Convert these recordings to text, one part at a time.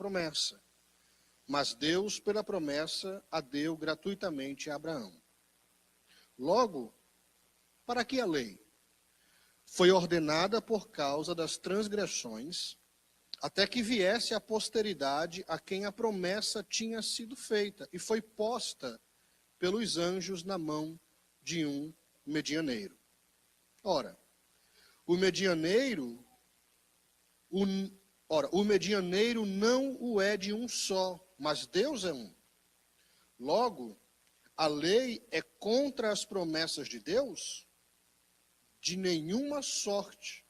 promessa. Mas Deus, pela promessa, a deu gratuitamente a Abraão. Logo, para que a lei? Foi ordenada por causa das transgressões, até que viesse a posteridade a quem a promessa tinha sido feita, e foi posta pelos anjos na mão de um medianeiro. Ora, o medianeiro não o é de um só, mas Deus é um. Logo, a lei é contra as promessas de Deus? De nenhuma sorte.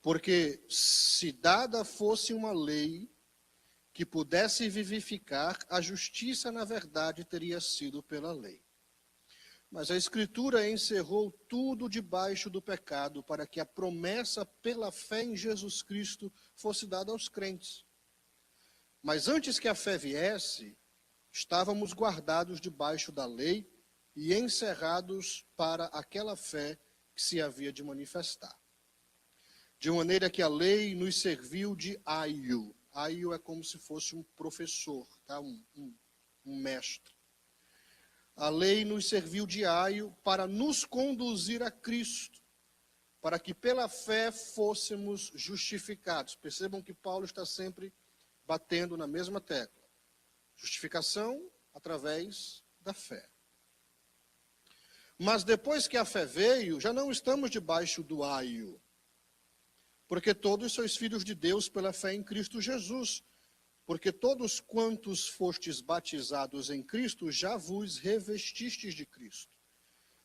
Porque se dada fosse uma lei que pudesse vivificar, a justiça, na verdade, teria sido pela lei. Mas a Escritura encerrou tudo debaixo do pecado, para que a promessa pela fé em Jesus Cristo fosse dada aos crentes. Mas antes que a fé viesse, estávamos guardados debaixo da lei e encerrados para aquela fé que se havia de manifestar. De maneira que a lei nos serviu de aio. Aio é como se fosse um professor, tá? um mestre. A lei nos serviu de aio para nos conduzir a Cristo, para que pela fé fôssemos justificados. Percebam que Paulo está sempre batendo na mesma tecla. Justificação através da fé. Mas depois que a fé veio, já não estamos debaixo do aio, porque todos sois filhos de Deus pela fé em Cristo Jesus. Porque todos quantos fostes batizados em Cristo, já vos revestistes de Cristo.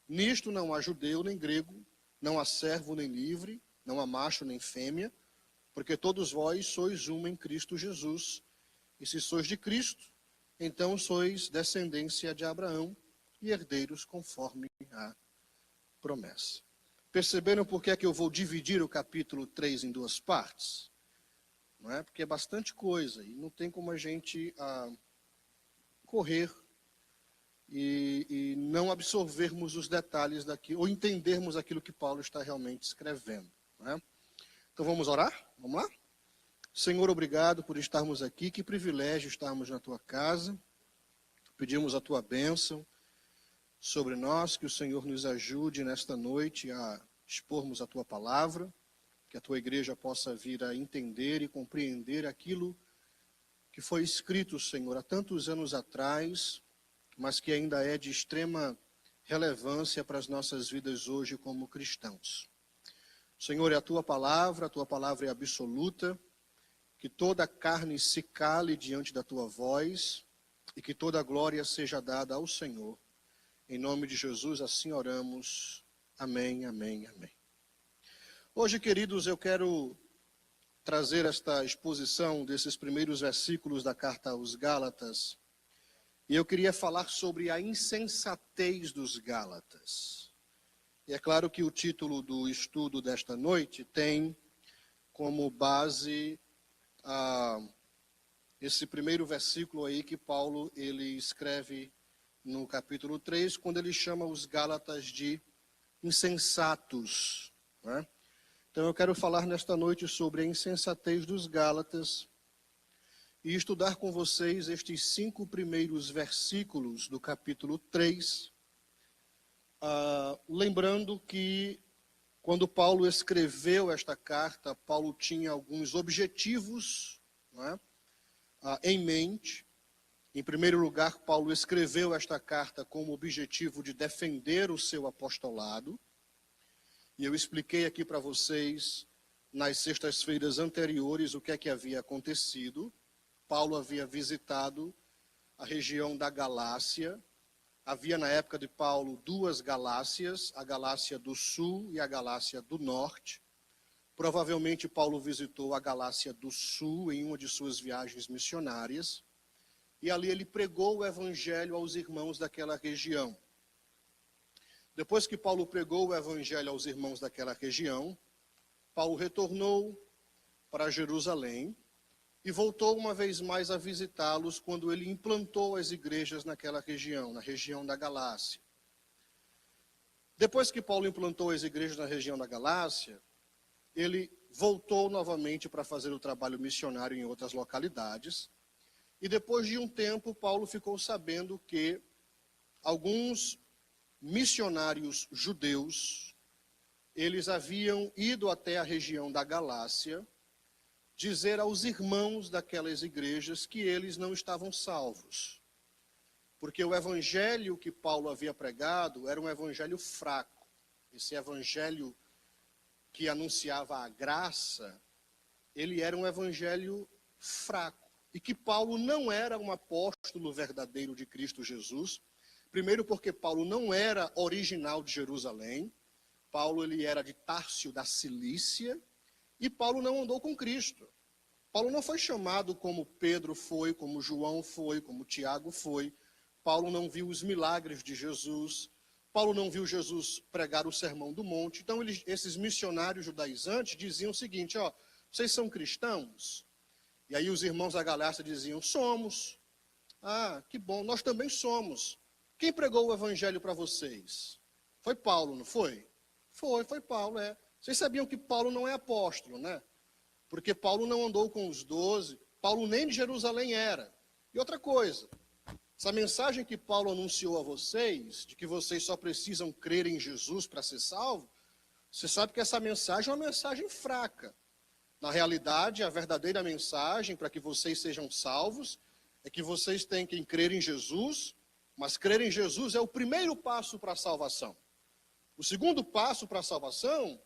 Nisto não há judeu nem grego, não há servo nem livre, não há macho nem fêmea, porque todos vós sois um em Cristo Jesus. E se sois de Cristo, então sois descendência de Abraão e herdeiros conforme a promessa. Perceberam por que é que eu vou dividir o capítulo 3 em duas partes? Não é? Porque é bastante coisa e não tem como a gente correr e não absorvermos os detalhes daqui, ou entendermos aquilo que Paulo está realmente escrevendo. Não é? Então vamos orar? Vamos lá? Senhor, obrigado por estarmos aqui, que privilégio estarmos na tua casa. Pedimos a tua bênção sobre nós, que o Senhor nos ajude nesta noite a expormos a tua palavra, que a tua igreja possa vir a entender e compreender aquilo que foi escrito, Senhor, há tantos anos atrás, mas que ainda é de extrema relevância para as nossas vidas hoje como cristãos. Senhor, é a tua palavra é absoluta, que toda a carne se cale diante da tua voz e que toda a glória seja dada ao Senhor. Em nome de Jesus, assim oramos. Amém, amém, amém. Hoje, queridos, eu quero trazer esta exposição desses primeiros versículos da carta aos Gálatas. E eu queria falar sobre a insensatez dos Gálatas. E é claro que o título do estudo desta noite tem como base esse primeiro versículo aí que Paulo ele escreve no capítulo 3, quando ele chama os Gálatas de insensatos, né? Então eu quero falar nesta noite sobre a insensatez dos Gálatas e estudar com vocês estes 5 primeiros versículos do capítulo 3, lembrando que quando Paulo escreveu esta carta, Paulo tinha alguns objetivos, não é, em mente. Em primeiro lugar, Paulo escreveu esta carta com o objetivo de defender o seu apostolado. E eu expliquei aqui para vocês, nas sextas-feiras anteriores, o que é que havia acontecido. Paulo havia visitado a região da Galácia. Havia, na época de Paulo, 2 Galácias, a Galácia do Sul e a Galácia do Norte. Provavelmente, Paulo visitou a Galácia do Sul em uma de suas viagens missionárias. E ali ele pregou o evangelho aos irmãos daquela região. Depois que Paulo pregou o evangelho aos irmãos daquela região, Paulo retornou para Jerusalém e voltou uma vez mais a visitá-los quando ele implantou as igrejas naquela região, na região da Galácia. Depois que Paulo implantou as igrejas na região da Galácia, ele voltou novamente para fazer o trabalho missionário em outras localidades. E depois de um tempo, Paulo ficou sabendo que alguns missionários judeus, eles haviam ido até a região da Galácia, dizer aos irmãos daquelas igrejas que eles não estavam salvos. Porque o evangelho que Paulo havia pregado era um evangelho fraco. Esse evangelho que anunciava a graça, ele era um evangelho fraco. E que Paulo não era um apóstolo verdadeiro de Cristo Jesus. Primeiro porque Paulo não era original de Jerusalém. Paulo ele era de Tárcio da Cilícia. E Paulo não andou com Cristo. Paulo não foi chamado como Pedro foi, como João foi, como Tiago foi. Paulo não viu os milagres de Jesus. Paulo não viu Jesus pregar o Sermão do Monte. Então, esses missionários judaizantes diziam o seguinte, ó, vocês são cristãos? E aí os irmãos da Galácia diziam, somos. Ah, que bom, nós também somos. Quem pregou o evangelho para vocês? Foi Paulo, não foi? Foi Paulo, é. Vocês sabiam que Paulo não é apóstolo, né? Porque Paulo não andou com os 12, Paulo nem de Jerusalém era. E outra coisa, essa mensagem que Paulo anunciou a vocês, de que vocês só precisam crer em Jesus para ser salvo, você sabe que essa mensagem é uma mensagem fraca. Na realidade, a verdadeira mensagem para que vocês sejam salvos é que vocês têm que crer em Jesus, mas crer em Jesus é o primeiro passo para a salvação. O segundo passo para a salvação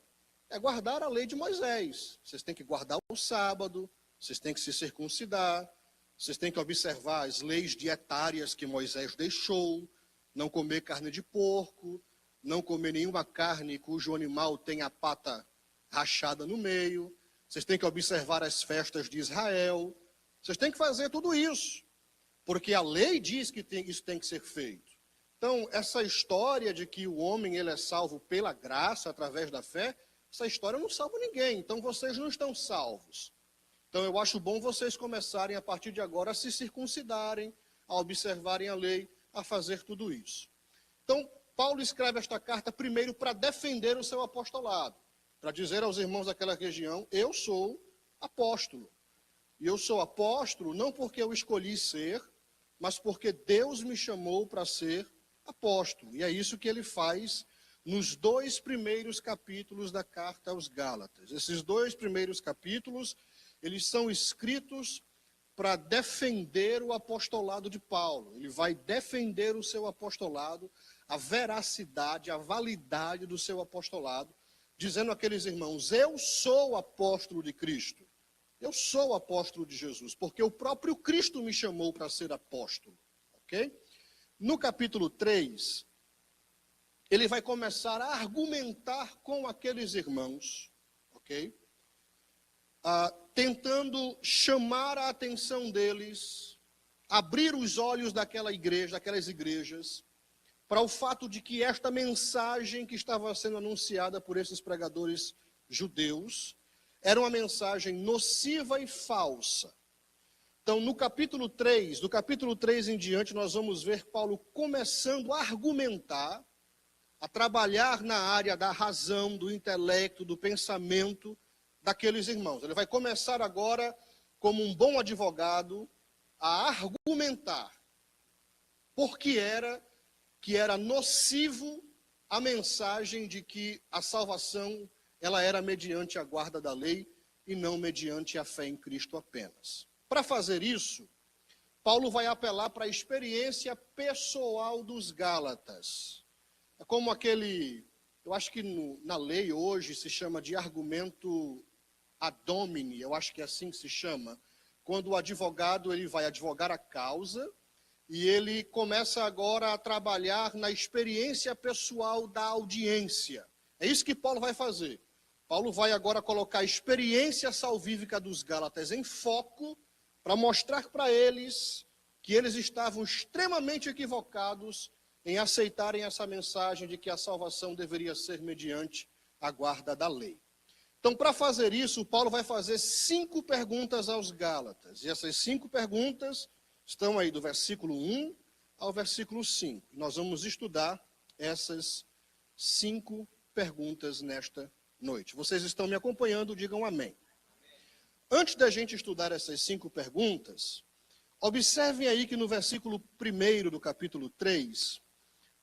é guardar a lei de Moisés. Vocês têm que guardar o sábado, vocês têm que se circuncidar, vocês têm que observar as leis dietárias que Moisés deixou, não comer carne de porco, não comer nenhuma carne cujo animal tenha a pata rachada no meio, vocês têm que observar as festas de Israel, vocês têm que fazer tudo isso, porque a lei diz que isso tem que ser feito. Então, essa história de que o homem ele é salvo pela graça, através da fé, essa história não salva ninguém, então vocês não estão salvos. Então eu acho bom vocês começarem a partir de agora a se circuncidarem, a observarem a lei, a fazer tudo isso. Então, Paulo escreve esta carta primeiro para defender o seu apostolado, para dizer aos irmãos daquela região, eu sou apóstolo. E eu sou apóstolo não porque eu escolhi ser, mas porque Deus me chamou para ser apóstolo. E é isso que ele faz nos 2 primeiros capítulos da carta aos Gálatas. Esses 2 primeiros capítulos, eles são escritos para defender o apostolado de Paulo. Ele vai defender o seu apostolado, a veracidade, a validade do seu apostolado, dizendo àqueles irmãos, eu sou apóstolo de Cristo. Eu sou apóstolo de Jesus, porque o próprio Cristo me chamou para ser apóstolo. Ok? No capítulo 3, ele vai começar a argumentar com aqueles irmãos, ok? Tentando chamar a atenção deles, abrir os olhos daquelas igrejas, para o fato de que esta mensagem que estava sendo anunciada por esses pregadores judeus, era uma mensagem nociva e falsa. Então, do capítulo 3 em diante, nós vamos ver Paulo começando a argumentar, a trabalhar na área da razão, do intelecto, do pensamento daqueles irmãos. Ele vai começar agora, como um bom advogado, a argumentar por que era nocivo a mensagem de que a salvação ela era mediante a guarda da lei e não mediante a fé em Cristo apenas. Para fazer isso, Paulo vai apelar para a experiência pessoal dos Gálatas. É como eu acho que na lei hoje se chama de argumento ad hominem, eu acho que é assim que se chama, quando o advogado ele vai advogar a causa e ele começa agora a trabalhar na experiência pessoal da audiência. É isso que Paulo vai fazer. Paulo vai agora colocar a experiência salvífica dos Gálatas em foco para mostrar para eles que eles estavam extremamente equivocados em aceitarem essa mensagem de que a salvação deveria ser mediante a guarda da lei. Então, para fazer isso, Paulo vai fazer 5 perguntas aos Gálatas. E essas 5 perguntas estão aí do versículo 1 ao versículo 5. Nós vamos estudar essas 5 perguntas nesta noite. Vocês estão me acompanhando? Digam amém. Antes da gente estudar essas 5 perguntas, observem aí que no versículo 1 do capítulo 3,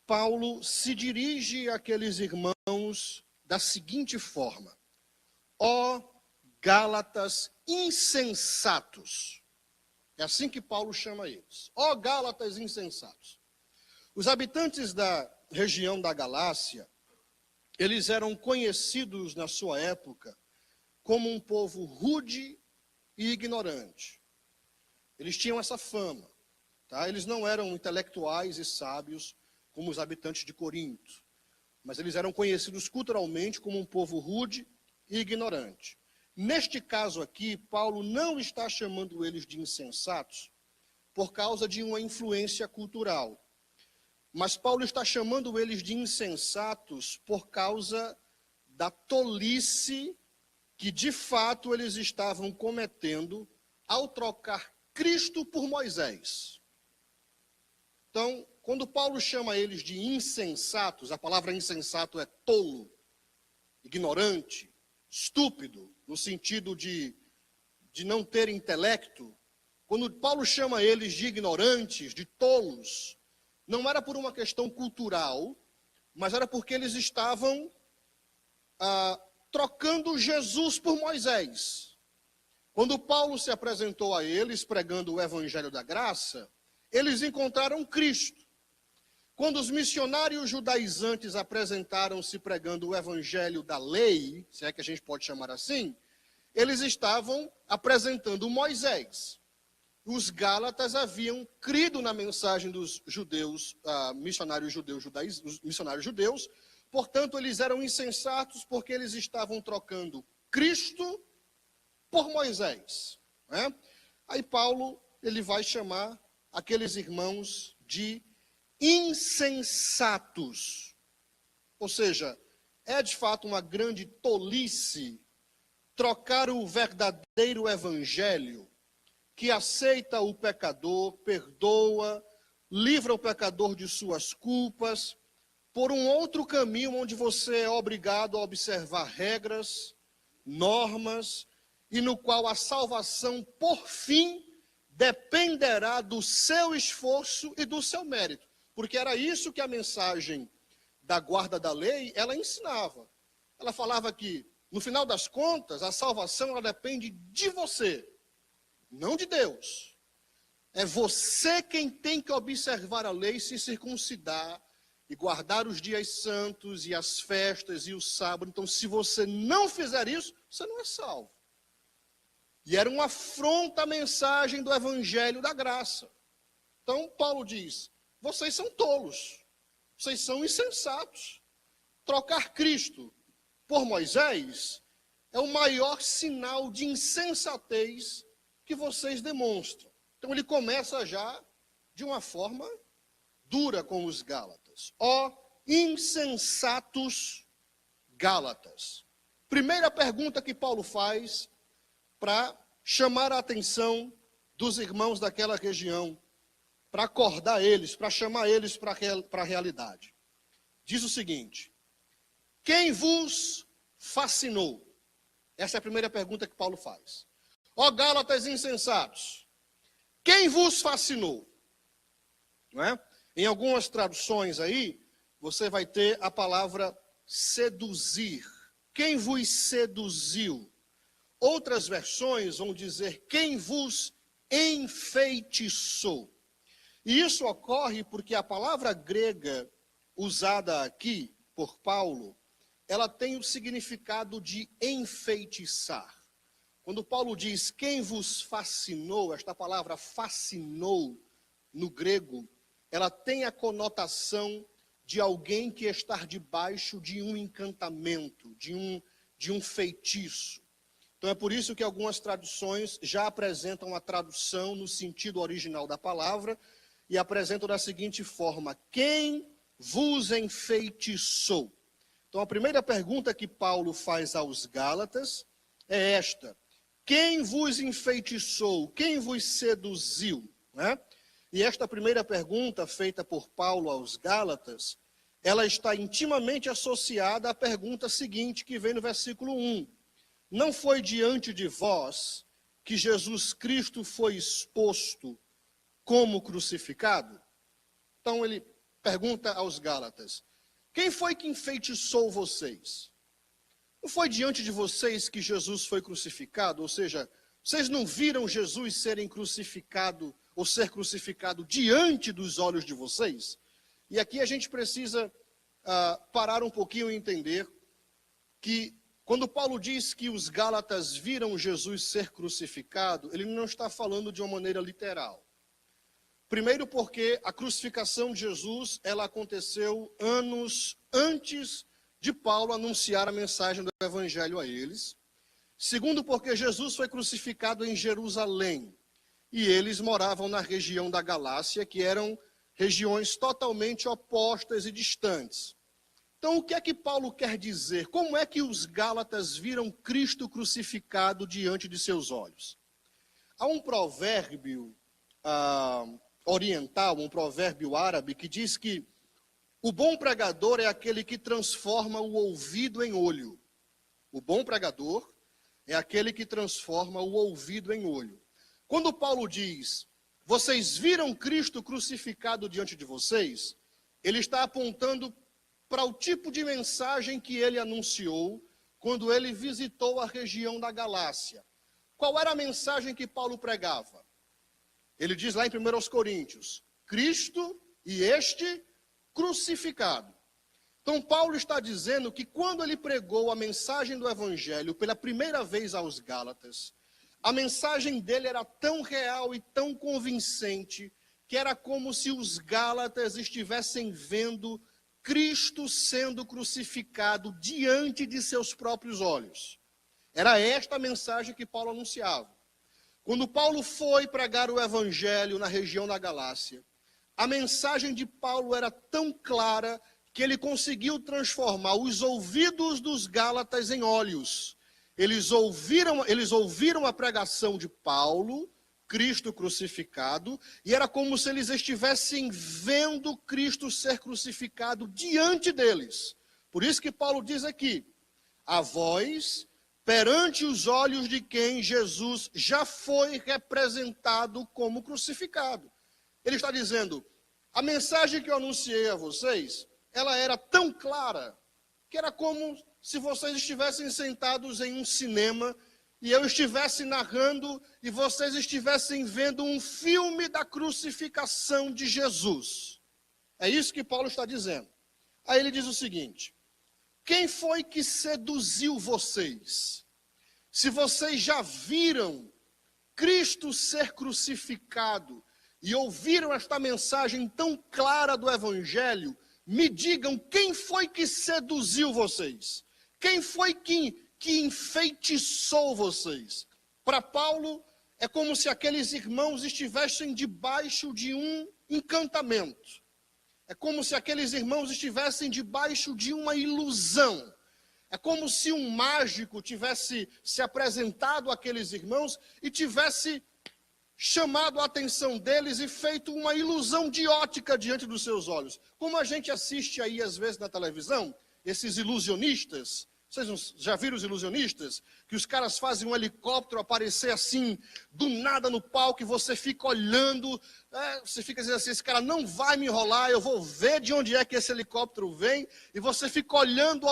Paulo se dirige àqueles irmãos da seguinte forma: ó Gálatas insensatos. É assim que Paulo chama eles. Ó Gálatas insensatos. Os habitantes da região da Galácia, eles eram conhecidos na sua época como um povo rude e ignorante. Eles tinham essa fama, tá? Eles não eram intelectuais e sábios como os habitantes de Corinto, mas eles eram conhecidos culturalmente como um povo rude e ignorante. Neste caso aqui, Paulo não está chamando eles de insensatos por causa de uma influência cultural, mas Paulo está chamando eles de insensatos por causa da tolice que de fato eles estavam cometendo ao trocar Cristo por Moisés. Então, quando Paulo chama eles de insensatos, a palavra insensato é tolo, ignorante, estúpido, no sentido de não ter intelecto. Quando Paulo chama eles de ignorantes, de tolos, não era por uma questão cultural, mas era porque eles estavam trocando Jesus por Moisés. Quando Paulo se apresentou a eles, pregando o evangelho da graça, eles encontraram Cristo. Quando os missionários judaizantes apresentaram-se pregando o evangelho da lei, se é que a gente pode chamar assim, eles estavam apresentando Moisés. Os Gálatas haviam crido na mensagem dos judeus, missionários judeus, portanto, eles eram insensatos porque eles estavam trocando Cristo por Moisés. Né? Aí Paulo, ele vai chamar aqueles irmãos de insensatos. Ou seja, é de fato uma grande tolice trocar o verdadeiro evangelho que aceita o pecador, perdoa, livra o pecador de suas culpas, por um outro caminho onde você é obrigado a observar regras, normas, e no qual a salvação, por fim, dependerá do seu esforço e do seu mérito. Porque era isso que a mensagem da guarda da lei, ela ensinava. Ela falava que, no final das contas, a salvação ela depende de você, não de Deus. É você quem tem que observar a lei, se circuncidar e guardar os dias santos e as festas e o sábado. Então, se você não fizer isso, você não é salvo. E era uma afronta à mensagem do evangelho da graça. Então, Paulo diz, vocês são tolos, vocês são insensatos. Trocar Cristo por Moisés é o maior sinal de insensatez que vocês demonstram. Então ele começa já de uma forma dura com os Gálatas. Ó insensatos Gálatas. Primeira pergunta que Paulo faz para chamar a atenção dos irmãos daquela região, para acordar eles, para chamar eles para a realidade. Diz o seguinte: quem vos fascinou? Essa é a primeira pergunta que Paulo faz. Ó Gálatas insensatos, quem vos fascinou? Não é? Em algumas traduções aí, você vai ter a palavra seduzir. Quem vos seduziu? Outras versões vão dizer quem vos enfeitiçou. E isso ocorre porque a palavra grega usada aqui por Paulo, ela tem o significado de enfeitiçar. Quando Paulo diz quem vos fascinou, esta palavra fascinou no grego, ela tem a conotação de alguém que está debaixo de um encantamento, de um feitiço. Então é por isso que algumas traduções já apresentam a tradução no sentido original da palavra e apresentam da seguinte forma: quem vos enfeitiçou? Então a primeira pergunta que Paulo faz aos Gálatas é esta: quem vos enfeitiçou? Quem vos seduziu? Né? E esta primeira pergunta feita por Paulo aos Gálatas ela está intimamente associada à pergunta seguinte que vem no versículo 1. Não foi diante de vós que Jesus Cristo foi exposto como crucificado? Então ele pergunta aos Gálatas: quem foi que enfeitiçou vocês? Não foi diante de vocês que Jesus foi crucificado? Ou seja, vocês não viram Jesus serem crucificado ou ser crucificado diante dos olhos de vocês? E aqui a gente precisa parar um pouquinho e entender que quando Paulo diz que os Gálatas viram Jesus ser crucificado, ele não está falando de uma maneira literal. Primeiro porque a crucificação de Jesus, ela aconteceu anos antes de Paulo anunciar a mensagem do Evangelho a eles. Segundo porque Jesus foi crucificado em Jerusalém, e eles moravam na região da Galácia, que eram regiões totalmente opostas e distantes. Então, o que é que Paulo quer dizer? Como é que os Gálatas viram Cristo crucificado diante de seus olhos? Há um provérbio oriental, um provérbio árabe, que diz que o bom pregador é aquele que transforma o ouvido em olho. O bom pregador é aquele que transforma o ouvido em olho. Quando Paulo diz, vocês viram Cristo crucificado diante de vocês, ele está apontando para o tipo de mensagem que ele anunciou quando ele visitou a região da Galácia. Qual era a mensagem que Paulo pregava? Ele diz lá em 1 Coríntios, Cristo e este crucificado. Então Paulo está dizendo que quando ele pregou a mensagem do Evangelho pela primeira vez aos Gálatas, a mensagem dele era tão real e tão convincente, que era como se os Gálatas estivessem vendo Cristo sendo crucificado diante de seus próprios olhos. Era esta a mensagem que Paulo anunciava. Quando Paulo foi pregar o Evangelho na região da Galácia, a mensagem de Paulo era tão clara que ele conseguiu transformar os ouvidos dos Gálatas em olhos. Eles ouviram a pregação de Paulo, Cristo crucificado, e era como se eles estivessem vendo Cristo ser crucificado diante deles. Por isso que Paulo diz aqui, a vós, perante os olhos de quem Jesus já foi representado como crucificado. Ele está dizendo, a mensagem que eu anunciei a vocês, ela era tão clara, que era como se vocês estivessem sentados em um cinema, e eu estivesse narrando, e vocês estivessem vendo um filme da crucificação de Jesus. É isso que Paulo está dizendo. Aí ele diz o seguinte, quem foi que seduziu vocês? Se vocês já viram Cristo ser crucificado, e ouviram esta mensagem tão clara do Evangelho, me digam quem foi que seduziu vocês? Quem foi que enfeitiçou vocês? Para Paulo, é como se aqueles irmãos estivessem debaixo de um encantamento. É como se aqueles irmãos estivessem debaixo de uma ilusão. É como se um mágico tivesse se apresentado àqueles irmãos e tivesse chamado a atenção deles e feito uma ilusão de ótica diante dos seus olhos. Como a gente assiste aí às vezes na televisão, esses ilusionistas, vocês já viram os ilusionistas? Que os caras fazem um helicóptero aparecer assim, do nada no palco, e você fica olhando, você fica dizendo assim, esse cara não vai me enrolar, eu vou ver de onde é que esse helicóptero vem, e você fica olhando,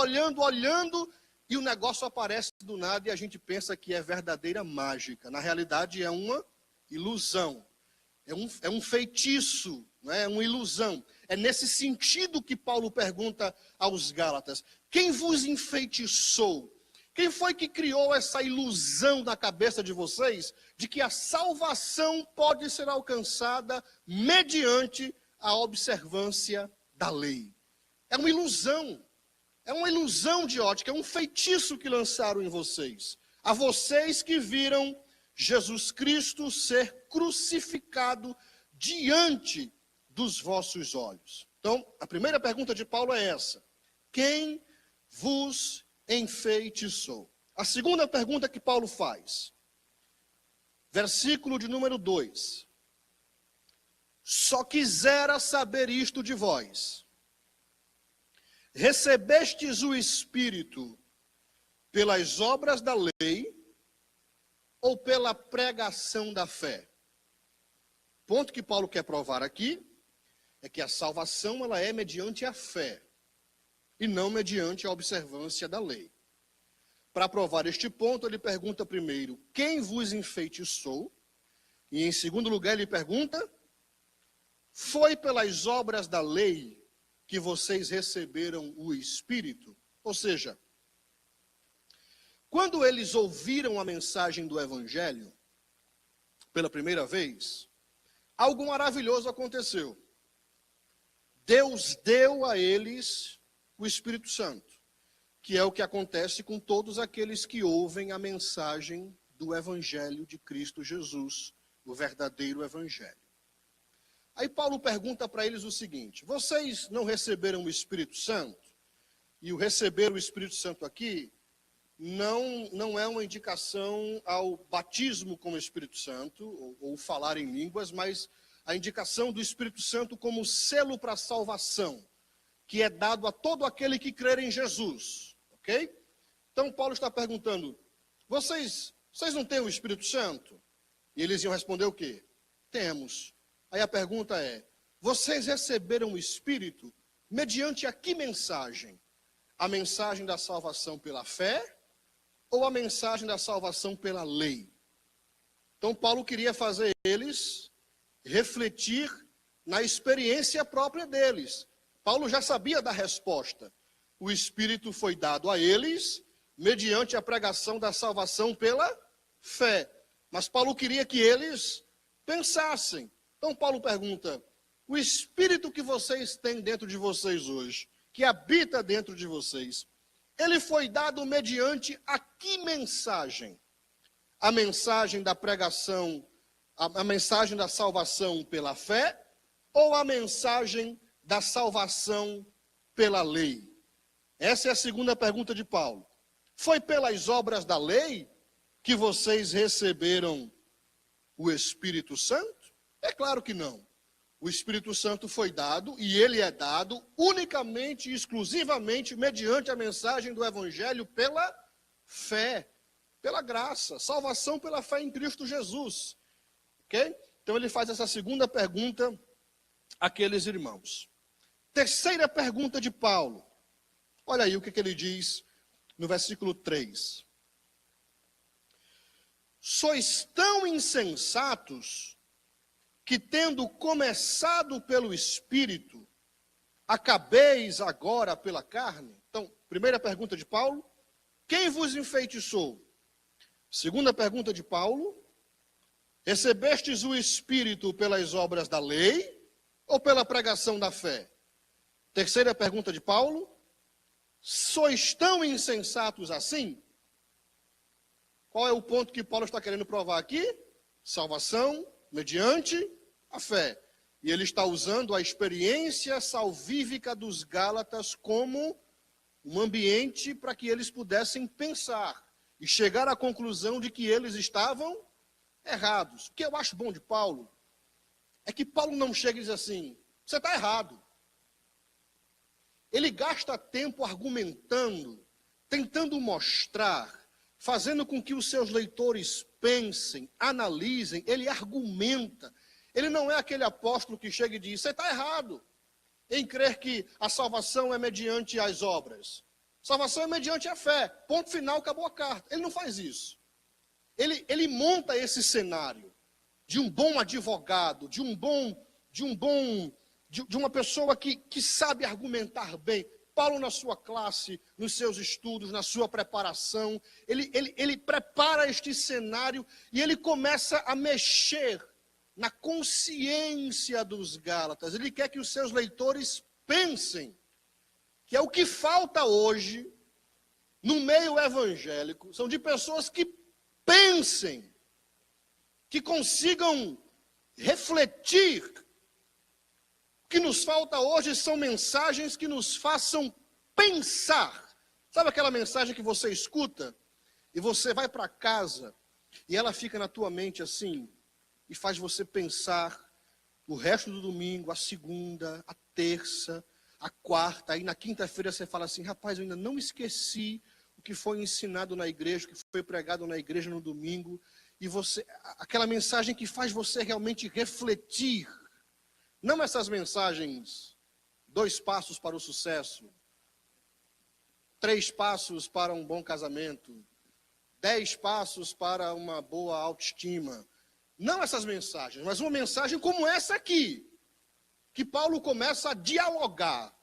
e o negócio aparece do nada, e a gente pensa que é verdadeira mágica. Na realidade é uma ilusão, é um feitiço, é uma ilusão. É nesse sentido que Paulo pergunta aos Gálatas, quem vos enfeitiçou? Quem foi que criou essa ilusão na cabeça de vocês, de que a salvação pode ser alcançada mediante a observância da lei? É uma ilusão de ótica, é um feitiço que lançaram em vocês. A vocês que viram Jesus Cristo ser crucificado diante dos vossos olhos. Então, a primeira pergunta de Paulo é essa. Quem vos enfeitiçou? A segunda pergunta que Paulo faz. Versículo de número 2. Só quisera saber isto de vós. recebestes o Espírito pelas obras da lei ou pela pregação da fé? O ponto que Paulo quer provar aqui é que a salvação ela é mediante a fé e não mediante a observância da lei. Para provar este ponto, ele pergunta primeiro, quem vos enfeitiçou? E em segundo lugar, ele pergunta, foi pelas obras da lei que vocês receberam o Espírito? Ou seja, quando eles ouviram a mensagem do Evangelho, pela primeira vez, algo maravilhoso aconteceu. Deus deu a eles o Espírito Santo, que é o que acontece com todos aqueles que ouvem a mensagem do Evangelho de Cristo Jesus, o verdadeiro Evangelho. Aí Paulo pergunta para eles o seguinte, vocês não receberam o Espírito Santo? E o receber o Espírito Santo aqui não é uma indicação ao batismo com o Espírito Santo, ou falar em línguas, mas a indicação do Espírito Santo como selo para a salvação, que é dado a todo aquele que crer em Jesus, ok? Então Paulo está perguntando, vocês não têm o Espírito Santo? E eles iam responder o quê? Temos. Aí a pergunta é, vocês receberam o Espírito mediante a que mensagem? A mensagem da salvação pela fé ou a mensagem da salvação pela lei? Então Paulo queria fazer eles refletir na experiência própria deles. Paulo já sabia da resposta. O Espírito foi dado a eles mediante a pregação da salvação pela fé. Mas Paulo queria que eles pensassem. Então Paulo pergunta, o Espírito que vocês têm dentro de vocês hoje, que habita dentro de vocês, ele foi dado mediante a que mensagem? A mensagem da pregação, a mensagem da salvação pela fé ou a mensagem da salvação pela lei? Essa é a segunda pergunta de Paulo. Foi pelas obras da lei que vocês receberam o Espírito Santo? É claro que não. O Espírito Santo foi dado, e ele é dado unicamente e exclusivamente mediante a mensagem do Evangelho pela fé, pela graça, salvação pela fé em Cristo Jesus. Ok? Então ele faz essa segunda pergunta àqueles irmãos. Terceira pergunta de Paulo. Olha aí o que ele diz no versículo 3. Sois tão insensatos que tendo começado pelo Espírito, acabeis agora pela carne? Então, primeira pergunta de Paulo, quem vos enfeitiçou? Segunda pergunta de Paulo, recebestes o Espírito pelas obras da lei ou pela pregação da fé? Terceira pergunta de Paulo, sois tão insensatos assim? Qual é o ponto que Paulo está querendo provar aqui? Salvação mediante a fé. E ele está usando a experiência salvífica dos Gálatas como um ambiente para que eles pudessem pensar e chegar à conclusão de que eles estavam errados. O que eu acho bom de Paulo é que Paulo não chega e diz assim, você está errado. Ele gasta tempo argumentando, tentando mostrar, fazendo com que os seus leitores pensem, analisem, ele argumenta. Ele não é aquele apóstolo que chega e diz, você está errado em crer que a salvação é mediante as obras. Salvação é mediante a fé. Ponto final, acabou a carta. Ele não faz isso. Ele monta esse cenário de um bom advogado, de uma pessoa que sabe argumentar bem. Paulo na sua classe, nos seus estudos, na sua preparação, ele prepara este cenário e ele começa a mexer na consciência dos Gálatas. Ele quer que os seus leitores pensem, que é o que falta hoje no meio evangélico, são de pessoas que pensem, que consigam refletir. O que nos falta hoje são mensagens que nos façam pensar. Sabe aquela mensagem que você escuta e você vai para casa e ela fica na tua mente assim e faz você pensar o resto do domingo, a segunda, a terça, a quarta, aí na quinta-feira você fala assim, rapaz, eu ainda não esqueci o que foi ensinado na igreja, o que foi pregado na igreja no domingo, e você, aquela mensagem que faz você realmente refletir, não essas mensagens, 2 passos para o sucesso, 3 passos para um bom casamento, 10 passos para uma boa autoestima, não essas mensagens, mas uma mensagem como essa aqui, que Paulo começa a dialogar.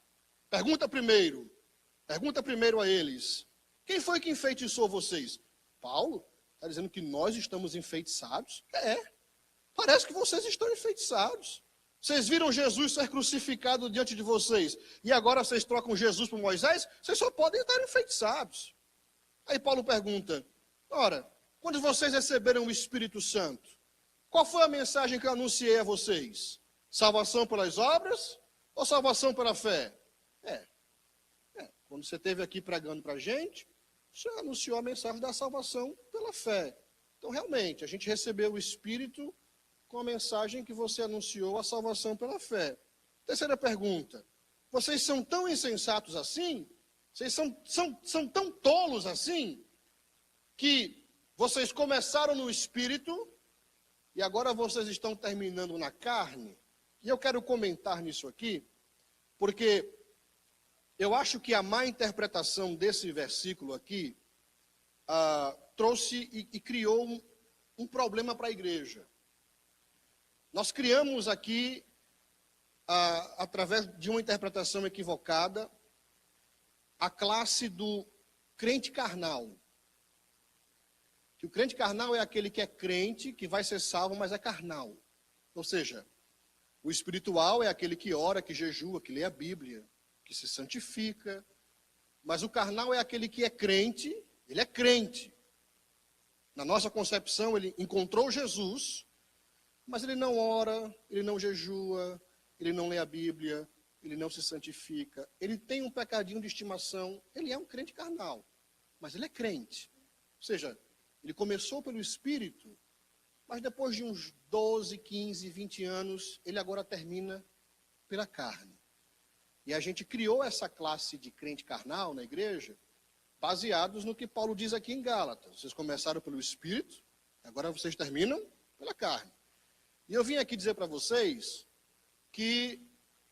Pergunta primeiro a eles, quem foi que enfeitiçou vocês? Paulo está dizendo que nós estamos enfeitiçados? Parece que vocês estão enfeitiçados. Vocês viram Jesus ser crucificado diante de vocês, e agora vocês trocam Jesus por Moisés? Vocês só podem estar enfeitiçados. Aí Paulo pergunta, ora, quando vocês receberam o Espírito Santo, qual foi a mensagem que eu anunciei a vocês? Salvação pelas obras ou salvação pela fé? Quando você esteve aqui pregando para a gente, você anunciou a mensagem da salvação pela fé. Então, realmente, a gente recebeu o Espírito com a mensagem que você anunciou, a salvação pela fé. Terceira pergunta, vocês são tão insensatos assim? Vocês são tão tolos assim? Que vocês começaram no Espírito e agora vocês estão terminando na carne? E eu quero comentar nisso aqui, porque eu acho que a má interpretação desse versículo aqui trouxe e criou um problema para a igreja. Nós criamos aqui, através de uma interpretação equivocada, a classe do crente carnal. Que o crente carnal é aquele que é crente, que vai ser salvo, mas é carnal. Ou seja, o espiritual é aquele que ora, que jejua, que lê a Bíblia, que se santifica. Mas o carnal é aquele que é crente, ele é crente. Na nossa concepção, ele encontrou Jesus, mas ele não ora, ele não jejua, ele não lê a Bíblia, ele não se santifica. Ele tem um pecadinho de estimação, ele é um crente carnal, mas ele é crente. Ou seja, ele começou pelo Espírito, mas depois de uns 12, 15, 20 anos, ele agora termina pela carne. E a gente criou essa classe de crente carnal na igreja, baseados no que Paulo diz aqui em Gálatas. Vocês começaram pelo Espírito, agora vocês terminam pela carne. E eu vim aqui dizer para vocês que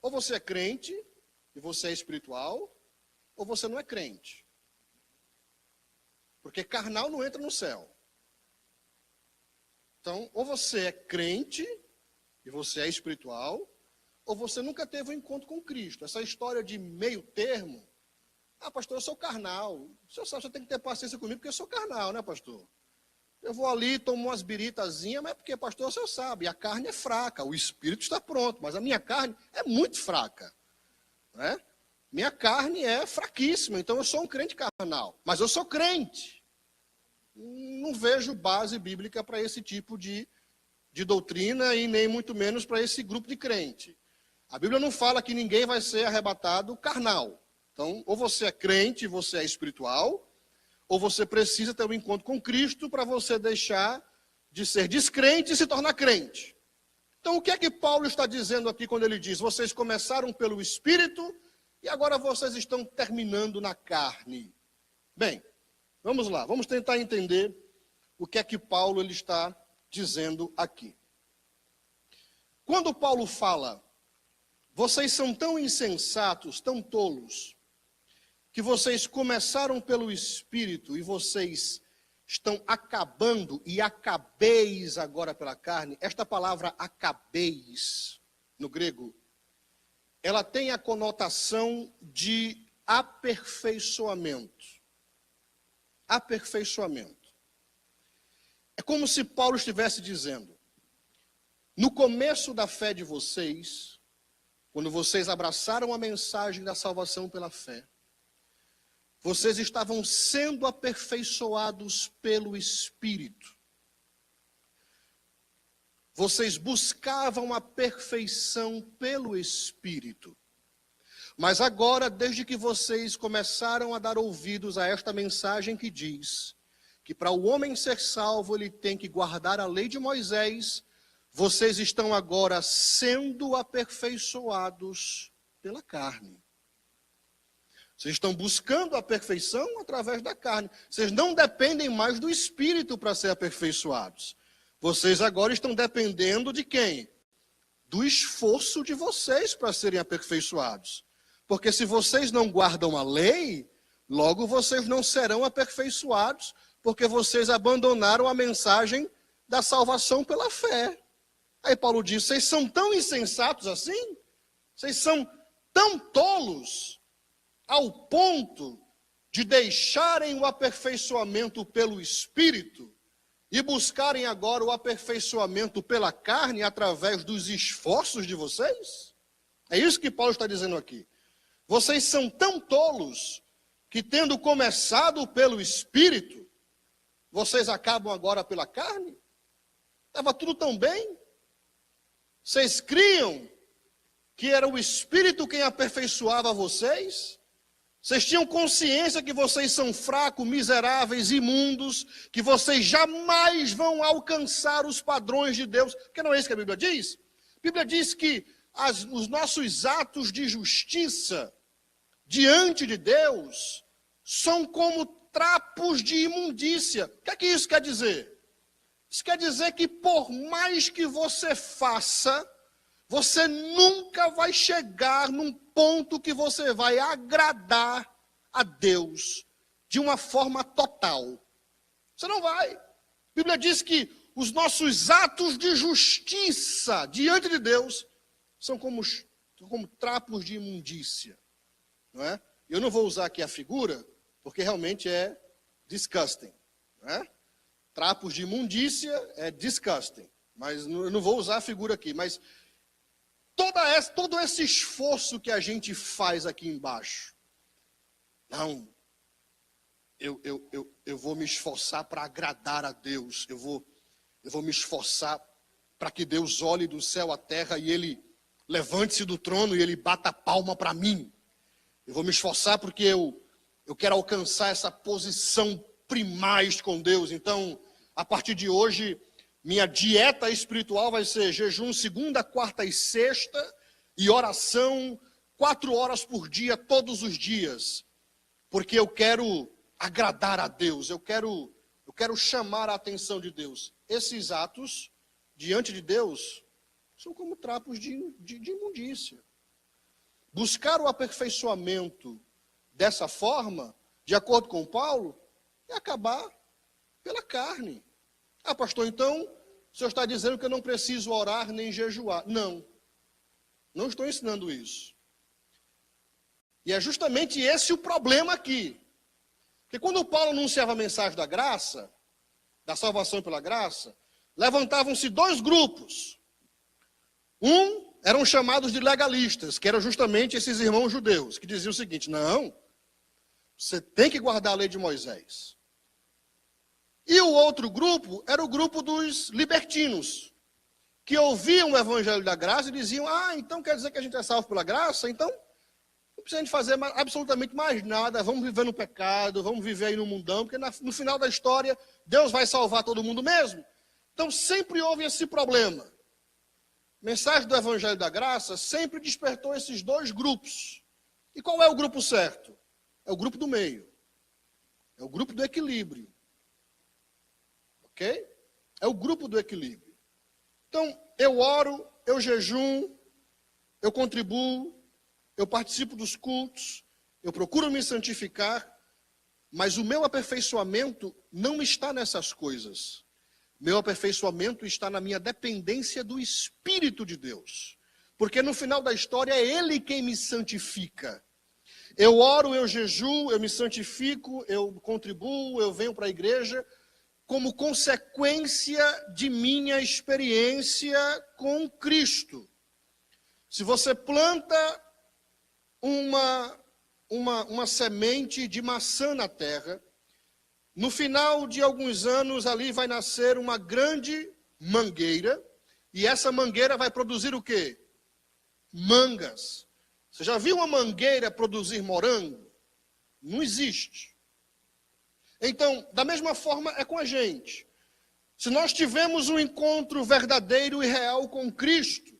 ou você é crente e você é espiritual, ou você não é crente. Porque carnal não entra no céu. Então, ou você é crente e você é espiritual, ou você nunca teve um encontro com Cristo. Essa história de meio termo, pastor, eu sou carnal. O senhor sabe, você tem que ter paciência comigo, porque eu sou carnal, né, pastor? Eu vou ali, tomo umas biritazinhas, mas é porque, pastor, o senhor sabe, a carne é fraca, o espírito está pronto, mas a minha carne é muito fraca. Né? Minha carne é fraquíssima, então eu sou um crente carnal, mas eu sou crente. Não vejo base bíblica para esse tipo de doutrina e nem muito menos para esse grupo de crente. A Bíblia não fala que ninguém vai ser arrebatado carnal. Então, ou você é crente, você é espiritual, ou você precisa ter um encontro com Cristo para você deixar de ser descrente e se tornar crente. Então, o que é que Paulo está dizendo aqui quando ele diz, vocês começaram pelo Espírito e agora vocês estão terminando na carne? Bem, vamos lá, vamos tentar entender o que é que Paulo ele está dizendo aqui. Quando Paulo fala, vocês são tão insensatos, tão tolos, que vocês começaram pelo Espírito e vocês estão acabando e acabeis agora pela carne. Esta palavra acabeis, no grego, ela tem a conotação de aperfeiçoamento. Aperfeiçoamento. É como se Paulo estivesse dizendo, no começo da fé de vocês, quando vocês abraçaram a mensagem da salvação pela fé, vocês estavam sendo aperfeiçoados pelo Espírito. Vocês buscavam a perfeição pelo Espírito. Mas agora, desde que vocês começaram a dar ouvidos a esta mensagem que diz que para o homem ser salvo ele tem que guardar a lei de Moisés, vocês estão agora sendo aperfeiçoados pela carne. Vocês estão buscando a perfeição através da carne. Vocês não dependem mais do Espírito para ser aperfeiçoados. Vocês agora estão dependendo de quem? Do esforço de vocês para serem aperfeiçoados. Porque se vocês não guardam a lei, logo vocês não serão aperfeiçoados, porque vocês abandonaram a mensagem da salvação pela fé. Aí Paulo diz, vocês são tão insensatos assim? Vocês são tão tolos ao ponto de deixarem o aperfeiçoamento pelo Espírito e buscarem agora o aperfeiçoamento pela carne através dos esforços de vocês? É isso que Paulo está dizendo aqui. Vocês são tão tolos que, tendo começado pelo Espírito, vocês acabam agora pela carne? Estava tudo tão bem? Vocês criam que era o Espírito quem aperfeiçoava vocês? Vocês tinham consciência que vocês são fracos, miseráveis, imundos, que vocês jamais vão alcançar os padrões de Deus? Porque não é isso que a Bíblia diz? A Bíblia diz que os nossos atos de justiça diante de Deus são como trapos de imundícia. O que é que isso quer dizer? Isso quer dizer que por mais que você faça, você nunca vai chegar num ponto que você vai agradar a Deus de uma forma total. Você não vai. A Bíblia diz que os nossos atos de justiça diante de Deus são como trapos de imundícia. Não é? Eu não vou usar aqui a figura, porque realmente é disgusting. Não é? Trapos de imundícia é disgusting. Mas eu não vou usar a figura aqui. Mas todo esse esforço que a gente faz aqui embaixo. Não. Eu vou me esforçar para agradar a Deus. Eu vou me esforçar para que Deus olhe do céu à terra e Ele levante-se do trono e Ele bata a palma para mim. Eu vou me esforçar porque eu quero alcançar essa posição primaz com Deus. Então, a partir de hoje, minha dieta espiritual vai ser jejum segunda, quarta e sexta e oração 4 horas por dia, todos os dias. Porque eu quero agradar a Deus, eu quero chamar a atenção de Deus. Esses atos, diante de Deus, são como trapos de imundícia. Buscar o aperfeiçoamento dessa forma, de acordo com Paulo, é acabar pela carne. Ah, pastor, então o senhor está dizendo que eu não preciso orar nem jejuar. Não estou ensinando isso. E é justamente esse o problema aqui. Porque quando Paulo anunciava a mensagem da graça, da salvação pela graça, levantavam-se 2 grupos. Eram chamados de legalistas, que eram justamente esses irmãos judeus, que diziam o seguinte, não, você tem que guardar a lei de Moisés. E o outro grupo era o grupo dos libertinos, que ouviam o evangelho da graça e diziam, então quer dizer que a gente é salvo pela graça? Então, não precisa de fazer absolutamente mais nada, vamos viver no pecado, vamos viver aí no mundão, porque no final da história, Deus vai salvar todo mundo mesmo. Então, sempre houve esse problema. A mensagem do evangelho da graça sempre despertou esses 2 grupos. E qual é o grupo certo? É o grupo do meio. É o grupo do equilíbrio. Ok? É o grupo do equilíbrio. Então, eu oro, eu jejum, eu contribuo, eu participo dos cultos, eu procuro me santificar, mas o meu aperfeiçoamento não está nessas coisas. Meu aperfeiçoamento está na minha dependência do Espírito de Deus. Porque no final da história é Ele quem me santifica. Eu oro, eu jejuo, eu me santifico, eu contribuo, eu venho para a igreja, como consequência de minha experiência com Cristo. Se você planta uma semente de maçã na terra, no final de alguns anos ali vai nascer uma grande mangueira, e essa mangueira vai produzir o quê? Mangas. Você já viu uma mangueira produzir morango? Não existe. Então, da mesma forma é com a gente. Se nós tivermos um encontro verdadeiro e real com Cristo,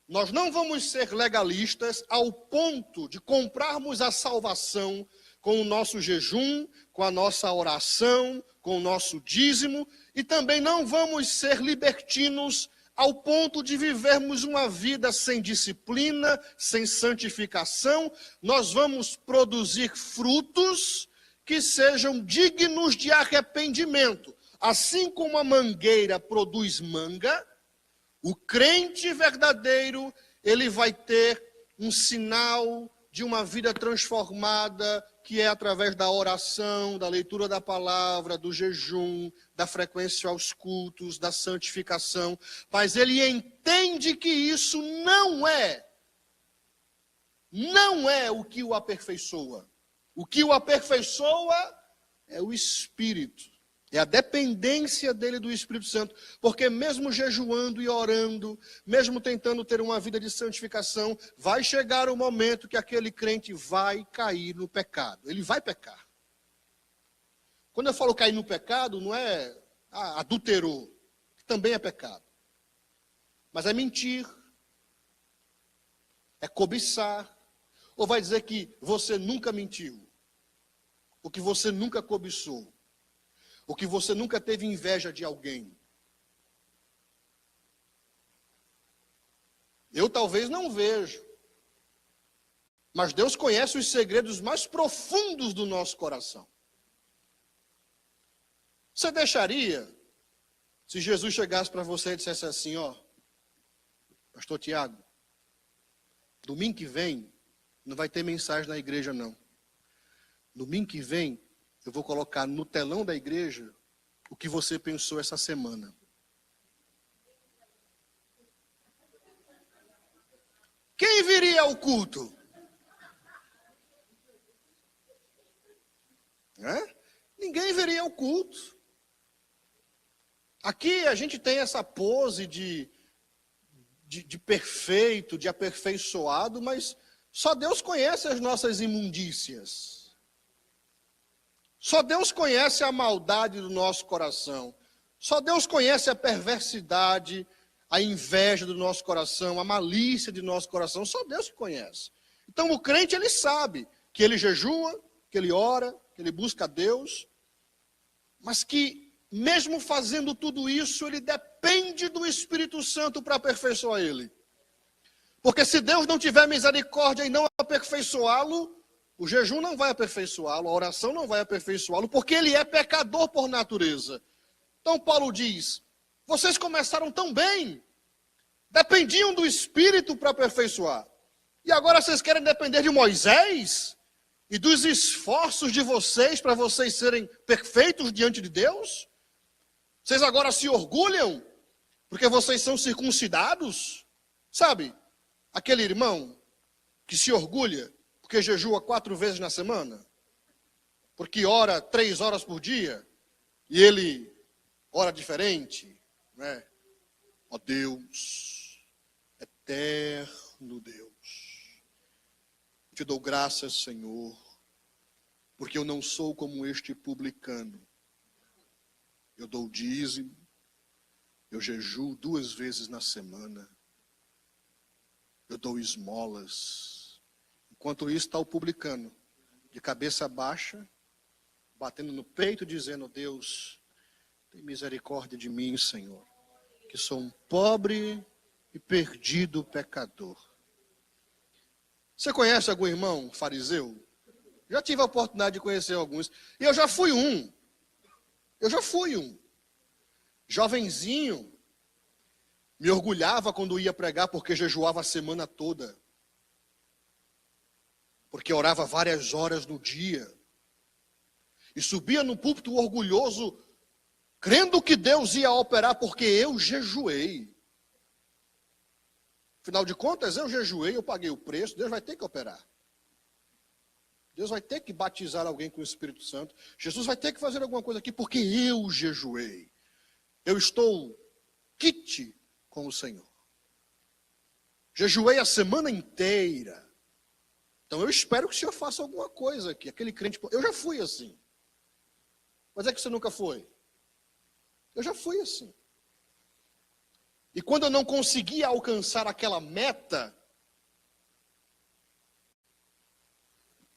Nós não vamos ser legalistas ao ponto de comprarmos a salvação com o nosso jejum, com a nossa oração, com o nosso dízimo, e também não vamos ser libertinos ao ponto de vivermos uma vida sem disciplina, sem santificação. Nós vamos produzir frutos que sejam dignos de arrependimento. Assim como a mangueira produz manga, o crente verdadeiro, ele vai ter um sinal de uma vida transformada, que é através da oração, da leitura da palavra, do jejum, da frequência aos cultos, da santificação. Mas ele entende que isso não é o que o aperfeiçoa. O que o aperfeiçoa é o Espírito. É a dependência dele do Espírito Santo. Porque mesmo jejuando e orando, mesmo tentando ter uma vida de santificação, vai chegar o momento que aquele crente vai cair no pecado. Ele vai pecar. Quando eu falo cair no pecado, não é adulterou, que também é pecado. Mas é mentir, é cobiçar. Ou vai dizer que você nunca mentiu, ou que você nunca cobiçou, ou que você nunca teve inveja de alguém. Eu talvez não vejo, mas Deus conhece os segredos mais profundos do nosso coração. Você deixaria, se Jesus chegasse para você e dissesse assim, ó, pastor Tiago, domingo que vem, não vai ter mensagem na igreja não. Domingo que vem, eu vou colocar no telão da igreja o que você pensou essa semana. Quem viria ao culto? Ninguém viria ao culto. Aqui a gente tem essa pose de perfeito, de aperfeiçoado, mas só Deus conhece as nossas imundícias. Só Deus conhece a maldade do nosso coração. Só Deus conhece a perversidade, a inveja do nosso coração, a malícia do nosso coração. Só Deus que conhece. Então o crente, ele sabe que ele jejua, que ele ora, que ele busca a Deus, mas que mesmo fazendo tudo isso, ele depende do Espírito Santo para aperfeiçoar ele. Porque se Deus não tiver misericórdia e não aperfeiçoá-lo, o jejum não vai aperfeiçoá-lo, a oração não vai aperfeiçoá-lo, porque ele é pecador por natureza. Então Paulo diz, vocês começaram tão bem, dependiam do Espírito para aperfeiçoar. E agora vocês querem depender de Moisés e dos esforços de vocês para vocês serem perfeitos diante de Deus? Vocês agora se orgulham porque vocês são circuncidados? Sabe, aquele irmão que se orgulha porque jejua 4 vezes na semana, porque ora 3 horas por dia, e ele ora diferente, né? Ó Deus, eterno Deus, te dou graças, Senhor, porque eu não sou como este publicano. Eu dou dízimo, eu jejuo 2 vezes na semana, eu dou esmolas. Enquanto isso está o publicano, de cabeça baixa, batendo no peito, dizendo, Deus, tem misericórdia de mim, Senhor, que sou um pobre e perdido pecador. Você conhece algum irmão fariseu? Já tive a oportunidade de conhecer alguns, e eu já fui um. Jovenzinho, me orgulhava quando ia pregar porque jejuava a semana toda. Porque orava várias horas no dia. E subia no púlpito orgulhoso, crendo que Deus ia operar porque eu jejuei. Afinal de contas, eu jejuei, eu paguei o preço, Deus vai ter que operar. Deus vai ter que batizar alguém com o Espírito Santo. Jesus vai ter que fazer alguma coisa aqui porque eu jejuei. Eu estou quite com o Senhor. Jejuei a semana inteira. Então eu espero que o Senhor faça alguma coisa aqui. Aquele crente, eu já fui assim. Mas é que você nunca foi? Eu já fui assim. E quando eu não conseguia alcançar aquela meta,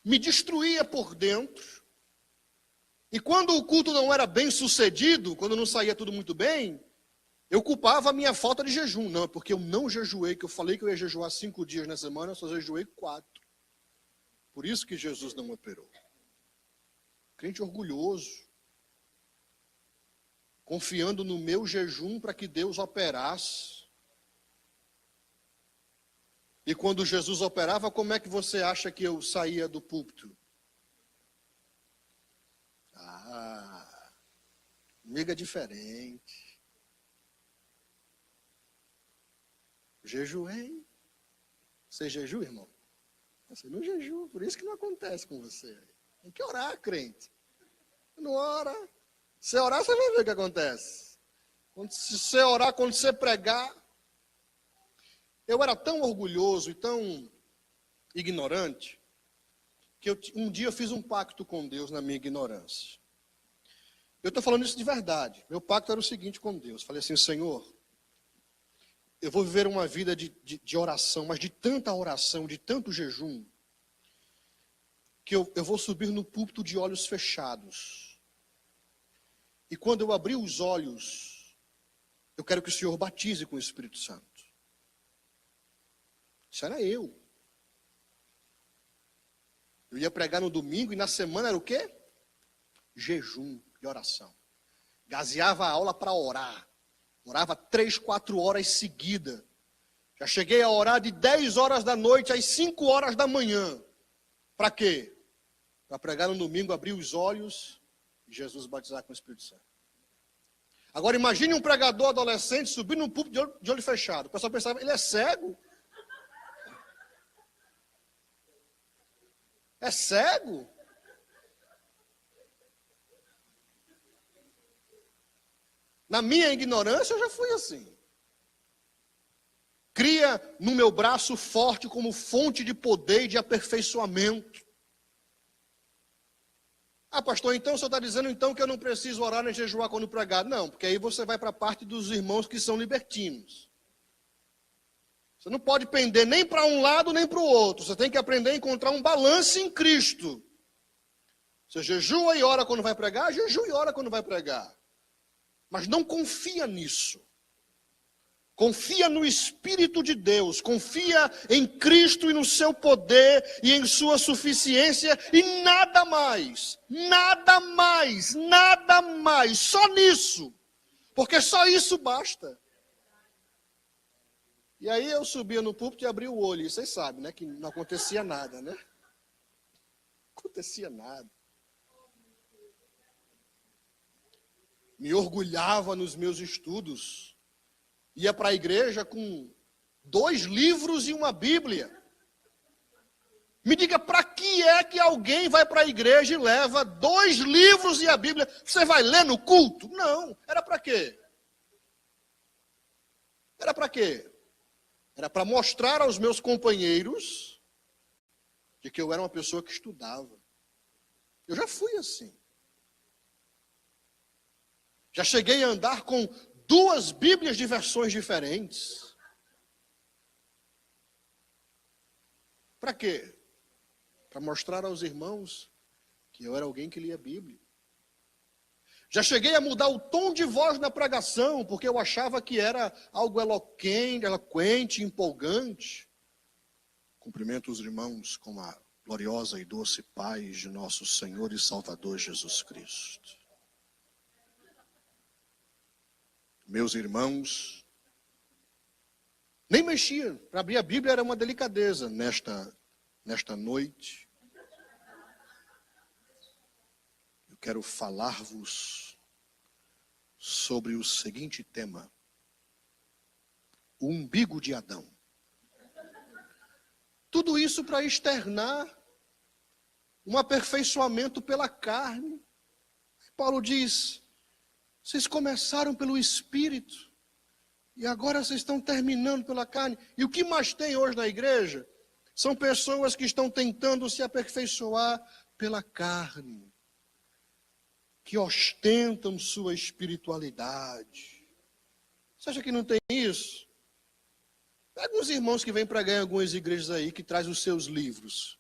me destruía por dentro. E quando o culto não era bem sucedido, quando não saía tudo muito bem, eu culpava a minha falta de jejum. Não, é porque eu não jejuei, que eu falei que eu ia jejuar 5 dias na semana, eu só jejuei 4. Por isso que Jesus não operou. Crente orgulhoso, confiando no meu jejum para que Deus operasse. E quando Jesus operava, como é que você acha que eu saía do púlpito? Comigo é diferente. Jejuei. Você jejua, irmão? Você não jejua, por isso que não acontece com você. Tem que orar, crente. Não ora. Se orar, você vai ver o que acontece. Se você orar, quando você pregar. Eu era tão orgulhoso e tão ignorante, que um dia eu fiz um pacto com Deus na minha ignorância. Eu estou falando isso de verdade. Meu pacto era o seguinte com Deus. Falei assim, Senhor, eu vou viver uma vida de oração, mas de tanta oração, de tanto jejum, que eu vou subir no púlpito de olhos fechados. E quando eu abrir os olhos, eu quero que o Senhor batize com o Espírito Santo. Isso era eu. Eu ia pregar no domingo e na semana era o quê? Jejum e oração. Gazeava a aula para orar. Orava 3, 4 horas seguidas. Já cheguei a orar de 10 horas da noite às 5 horas da manhã. Para quê? Para pregar no domingo, abrir os olhos e Jesus batizar com o Espírito Santo. Agora imagine um pregador adolescente subir no púlpito de olho fechado. O pessoal pensava, ele é cego? É cego? Na minha ignorância, eu já fui assim. Cria no meu braço forte como fonte de poder e de aperfeiçoamento. Ah, pastor, então o senhor está dizendo então que eu não preciso orar nem jejuar quando pregar? Não, porque aí você vai para a parte dos irmãos que são libertinos. Você não pode pender nem para um lado nem para o outro. Você tem que aprender a encontrar um balanço em Cristo. Você jejua e ora quando vai pregar, jejua e ora quando vai pregar. Mas não confia nisso. Confia no Espírito de Deus. Confia em Cristo e no seu poder e em sua suficiência e nada mais. Nada mais. Nada mais. Só nisso. Porque só isso basta. E aí eu subia no púlpito e abria o olho. E vocês sabem, né? Que não acontecia nada, né? Não acontecia nada. Me orgulhava nos meus estudos. Ia para a igreja com 2 livros e uma Bíblia. Me diga, para que é que alguém vai para a igreja e leva 2 livros e a Bíblia? Você vai ler no culto? Não. Era para quê? Era para quê? Era para mostrar aos meus companheiros de que eu era uma pessoa que estudava. Eu já fui assim. Já cheguei a andar com 2 Bíblias de versões diferentes. Para quê? Para mostrar aos irmãos que eu era alguém que lia a Bíblia. Já cheguei a mudar o tom de voz na pregação, porque eu achava que era algo eloquente, empolgante. Cumprimento os irmãos com a gloriosa e doce paz de nosso Senhor e Salvador Jesus Cristo. Meus irmãos, nem mexia. Para abrir a Bíblia era uma delicadeza nesta noite. Eu quero falar-vos sobre o seguinte tema: o umbigo de Adão. Tudo isso para externar um aperfeiçoamento pela carne. Paulo diz: vocês começaram pelo Espírito e agora vocês estão terminando pela carne. E o que mais tem hoje na igreja são pessoas que estão tentando se aperfeiçoar pela carne, que ostentam sua espiritualidade. Você acha que não tem isso? Pega uns irmãos que vêm pregar em algumas igrejas aí, que trazem os seus livros.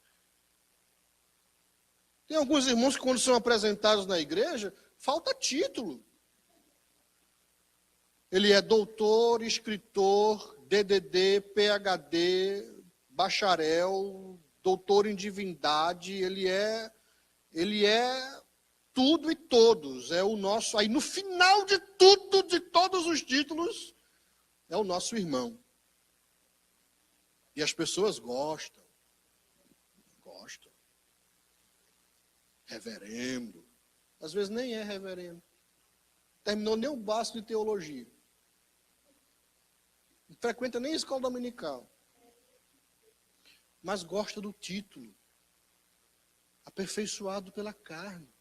Tem alguns irmãos que quando são apresentados na igreja, falta título. Ele é doutor, escritor, DDD, PhD, bacharel, doutor em divindade, ele é tudo e todos, é o nosso, aí no final de tudo, de todos os títulos, é o nosso irmão. E as pessoas gostam. Reverendo. Às vezes nem é reverendo. Terminou nem o básico de teologia. Não frequenta nem a escola dominical. Mas gosta do título. Aperfeiçoado pela carne.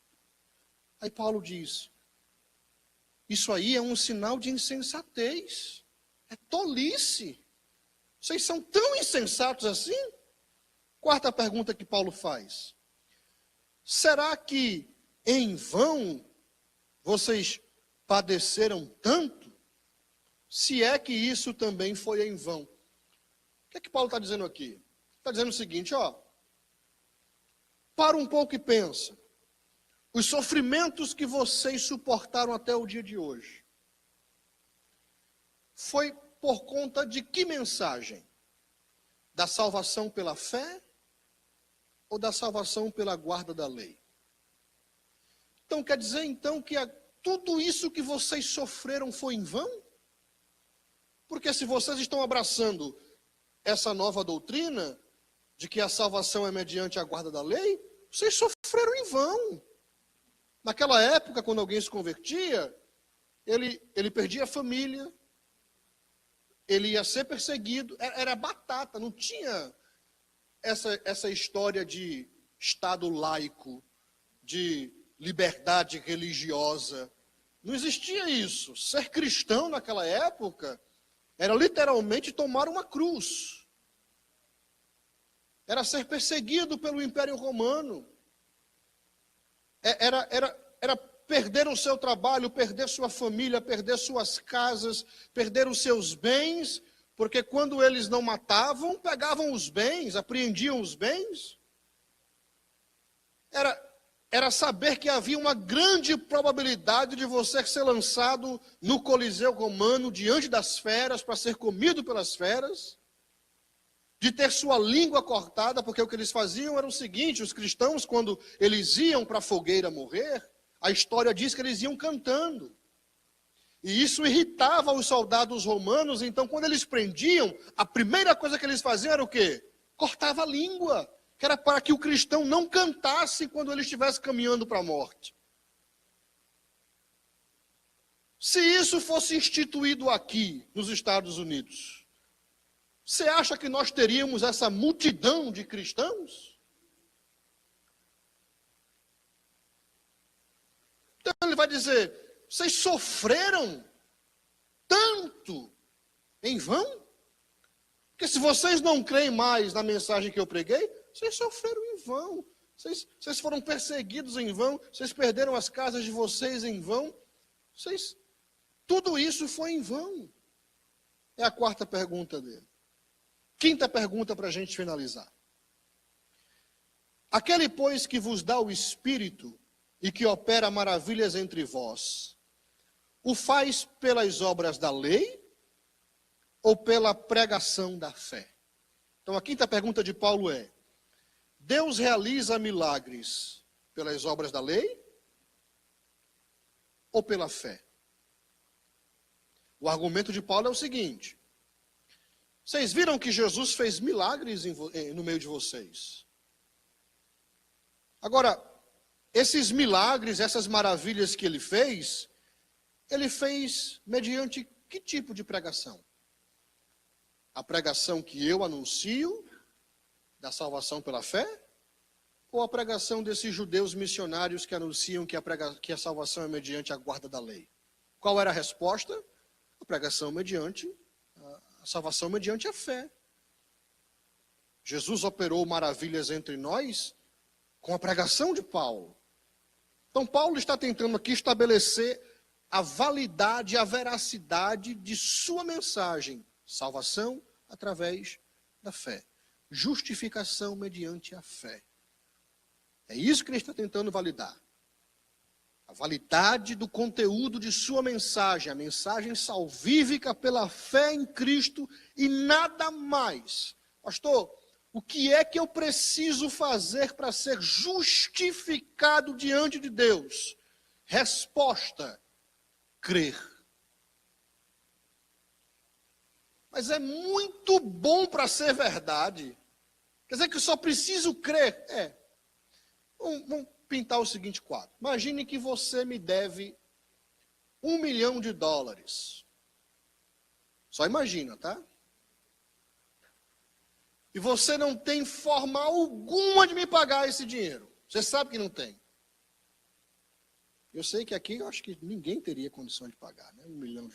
Aí Paulo diz, isso aí é um sinal de insensatez. É tolice. Vocês são tão insensatos assim? Quarta pergunta que Paulo faz. Será que em vão vocês padeceram tanto? Se é que isso também foi em vão. O que é que Paulo está dizendo aqui? Está dizendo o seguinte, para um pouco e pensa. Os sofrimentos que vocês suportaram até o dia de hoje, foi por conta de que mensagem? Da salvação pela fé ou da salvação pela guarda da lei? Então quer dizer então que tudo isso que vocês sofreram foi em vão? Porque se vocês estão abraçando essa nova doutrina de que a salvação é mediante a guarda da lei, vocês sofreram em vão. Naquela época, quando alguém se convertia, ele perdia a família, ele ia ser perseguido, era batata, não tinha essa história de Estado laico, de liberdade religiosa. Não existia isso. Ser cristão naquela época era literalmente tomar uma cruz. Era ser perseguido pelo Império Romano. Era perder o seu trabalho, perder sua família, perder suas casas, perder os seus bens, porque quando eles não matavam, pegavam os bens, apreendiam os bens. Era saber que havia uma grande probabilidade de você ser lançado no Coliseu Romano, diante das feras, para ser comido pelas feras, de ter sua língua cortada, porque o que eles faziam era o seguinte, os cristãos, quando eles iam para a fogueira morrer, a história diz que eles iam cantando. E isso irritava os soldados romanos, então quando eles prendiam, a primeira coisa que eles faziam era o quê? Cortava a língua, que era para que o cristão não cantasse quando ele estivesse caminhando para a morte. Se isso fosse instituído aqui, nos Estados Unidos, você acha que nós teríamos essa multidão de cristãos? Então ele vai dizer, vocês sofreram tanto em vão? Porque se vocês não creem mais na mensagem que eu preguei, vocês sofreram em vão. Vocês foram perseguidos em vão. Vocês perderam as casas de vocês em vão. Tudo isso foi em vão. É a quarta pergunta dele. Quinta pergunta para a gente finalizar. Aquele, pois, que vos dá o Espírito e que opera maravilhas entre vós, o faz pelas obras da lei ou pela pregação da fé? Então a quinta pergunta de Paulo é, Deus realiza milagres pelas obras da lei ou pela fé? O argumento de Paulo é o seguinte, vocês viram que Jesus fez milagres no meio de vocês? Agora, esses milagres, essas maravilhas que ele fez mediante que tipo de pregação? A pregação que eu anuncio, da salvação pela fé? Ou a pregação desses judeus missionários que anunciam que a salvação é mediante a guarda da lei? Qual era a resposta? A pregação mediante, a salvação mediante a fé. Jesus operou maravilhas entre nós com a pregação de Paulo. Então Paulo está tentando aqui estabelecer a validade, a veracidade de sua mensagem. Salvação através da fé. Justificação mediante a fé. É isso que ele está tentando validar. A validade do conteúdo de sua mensagem, a mensagem salvífica pela fé em Cristo e nada mais. Pastor, o que é que eu preciso fazer para ser justificado diante de Deus? Resposta: crer. Mas é muito bom para ser verdade. Quer dizer que eu só preciso crer? Vamos pintar o seguinte quadro. Imagine que você me deve $1 milhão. Só imagina, tá? E você não tem forma alguma de me pagar esse dinheiro. Você sabe que não tem. Eu sei que aqui eu acho que ninguém teria condição de pagar, né? $1 milhão.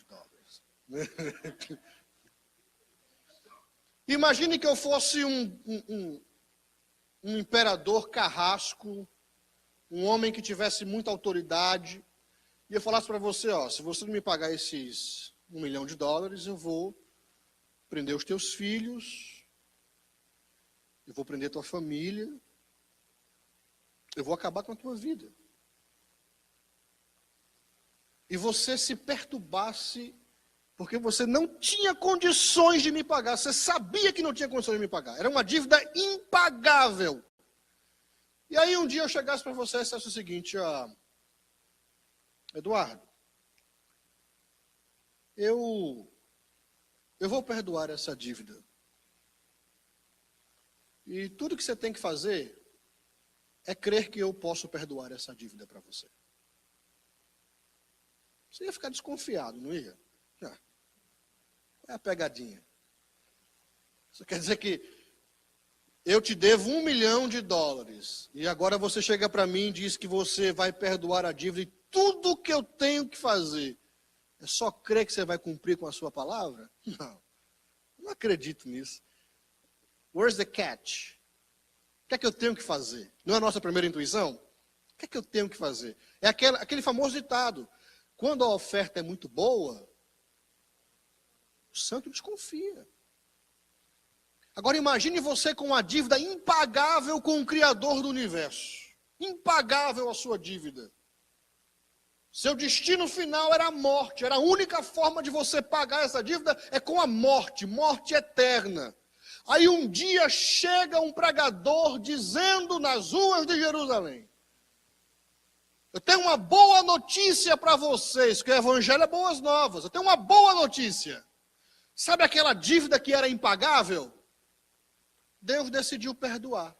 Imagine que eu fosse um imperador carrasco, um homem que tivesse muita autoridade, e eu falasse para você, se você não me pagar esses $1 milhão, eu vou prender os teus filhos, eu vou prender tua família, eu vou acabar com a tua vida. E você se perturbasse porque você não tinha condições de me pagar. Você sabia que não tinha condições de me pagar. Era uma dívida impagável. E aí um dia eu chegasse para você e dissesse o seguinte: Eduardo, eu vou perdoar essa dívida. E tudo que você tem que fazer é crer que eu posso perdoar essa dívida para você. Você ia ficar desconfiado, não ia? É a pegadinha. Isso quer dizer que eu te devo $1 milhão e agora você chega para mim e diz que você vai perdoar a dívida e tudo que eu tenho que fazer é só crer que você vai cumprir com a sua palavra? Não acredito nisso. Where's the catch? O que é que eu tenho que fazer? Não é a nossa primeira intuição? O que é que eu tenho que fazer? É aquele famoso ditado: quando a oferta é muito boa, o santo desconfia. Agora imagine você com uma dívida impagável com o Criador do Universo. Impagável a sua dívida. Seu destino final era a morte. Era a única forma de você pagar essa dívida é com a morte. Morte eterna. Aí um dia chega um pregador dizendo nas ruas de Jerusalém: eu tenho uma boa notícia para vocês, que o evangelho é boas novas. Eu tenho uma boa notícia. Sabe aquela dívida que era impagável? Deus decidiu perdoar.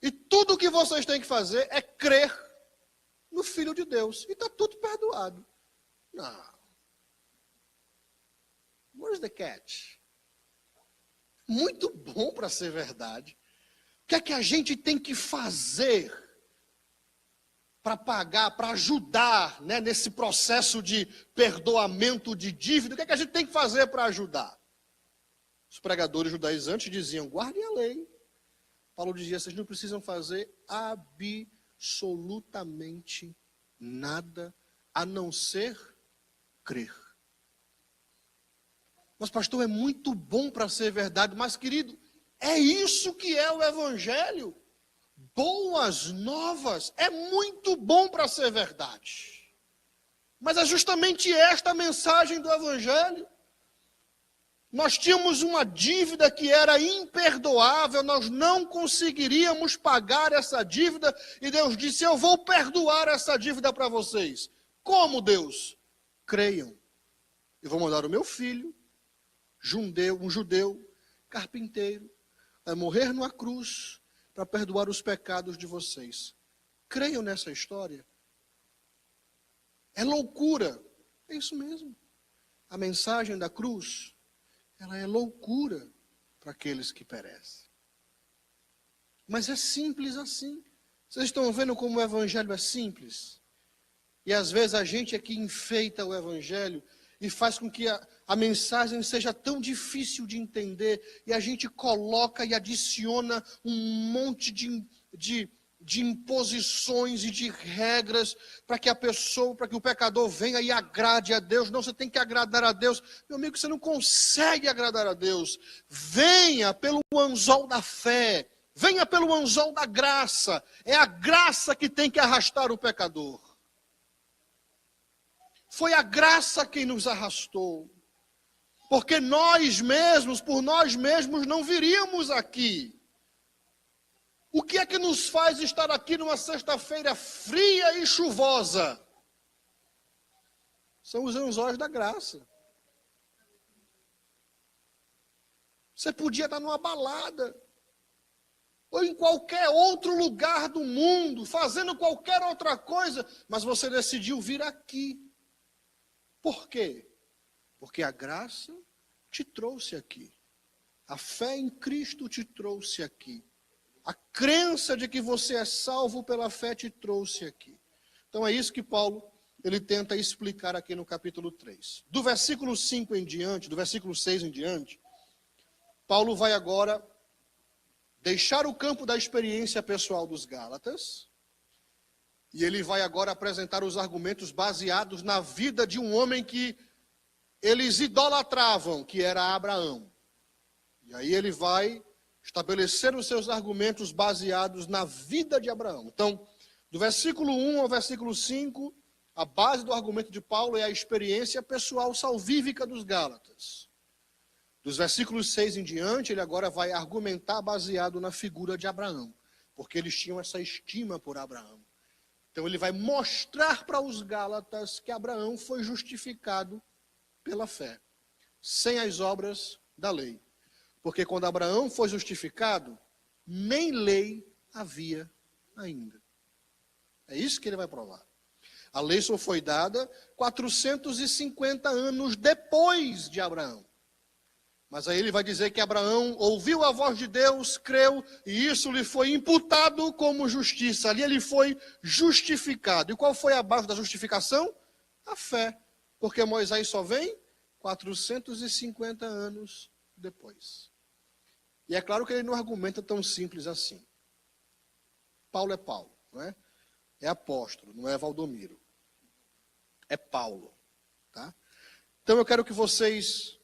E tudo o que vocês têm que fazer é crer no Filho de Deus. E está tudo perdoado. Não. Where's the catch? Muito bom para ser verdade. O que é que a gente tem que fazer para pagar, para ajudar, né, nesse processo de perdoamento de dívida? O que é que a gente tem que fazer para ajudar? Os pregadores judaizantes diziam: guardem a lei. Paulo dizia: vocês não precisam fazer absolutamente nada a não ser crer. Mas pastor, é muito bom para ser verdade. Mas querido, é isso que é o evangelho. Boas novas, é muito bom para ser verdade. Mas é justamente esta a mensagem do evangelho. Nós tínhamos uma dívida que era imperdoável, nós não conseguiríamos pagar essa dívida, e Deus disse: eu vou perdoar essa dívida para vocês. Como, Deus? Creiam. Eu vou mandar o meu filho, um judeu, carpinteiro, vai morrer numa cruz para perdoar os pecados de vocês. Creiam nessa história. É loucura. É isso mesmo. A mensagem da cruz, ela é loucura para aqueles que perecem. Mas é simples assim. Vocês estão vendo como o evangelho é simples? E às vezes a gente é que enfeita o evangelho e faz com que a mensagem seja tão difícil de entender, e a gente coloca e adiciona um monte de de imposições e de regras para que a pessoa, para que o pecador venha e agrade a Deus. Não, você tem que agradar a Deus. Meu amigo, você não consegue agradar a Deus. Venha pelo anzol da fé. Venha pelo anzol da graça. É a graça que tem que arrastar o pecador. Foi a graça quem nos arrastou. Porque nós mesmos, por nós mesmos, não viríamos aqui. O que é que nos faz estar aqui numa sexta-feira fria e chuvosa? São os anzóis da graça. Você podia estar numa balada, ou em qualquer outro lugar do mundo, fazendo qualquer outra coisa, mas você decidiu vir aqui. Por quê? Porque a graça te trouxe aqui. A fé em Cristo te trouxe aqui. A crença de que você é salvo pela fé te trouxe aqui. Então é isso que Paulo ele tenta explicar aqui no capítulo 3. Do versículo 5 em diante, do versículo 6 em diante, Paulo vai agora deixar o campo da experiência pessoal dos Gálatas, e ele vai agora apresentar os argumentos baseados na vida de um homem que eles idolatravam, que era Abraão. E aí ele vai estabelecer os seus argumentos baseados na vida de Abraão. Então, do versículo 1 ao versículo 5, a base do argumento de Paulo é a experiência pessoal salvífica dos Gálatas. Dos versículos 6 em diante, ele agora vai argumentar baseado na figura de Abraão, porque eles tinham essa estima por Abraão. Então ele vai mostrar para os Gálatas que Abraão foi justificado pela fé, sem as obras da lei. Porque quando Abraão foi justificado, nem lei havia ainda. É isso que ele vai provar. A lei só foi dada 450 anos depois de Abraão. Mas aí ele vai dizer que Abraão ouviu a voz de Deus, creu, e isso lhe foi imputado como justiça. Ali ele foi justificado. E qual foi a base da justificação? A fé. Porque Moisés só vem 450 anos depois. E é claro que ele não argumenta tão simples assim. Paulo é Paulo, não é? É apóstolo, não é Valdomiro. É Paulo, tá? Então eu quero que vocês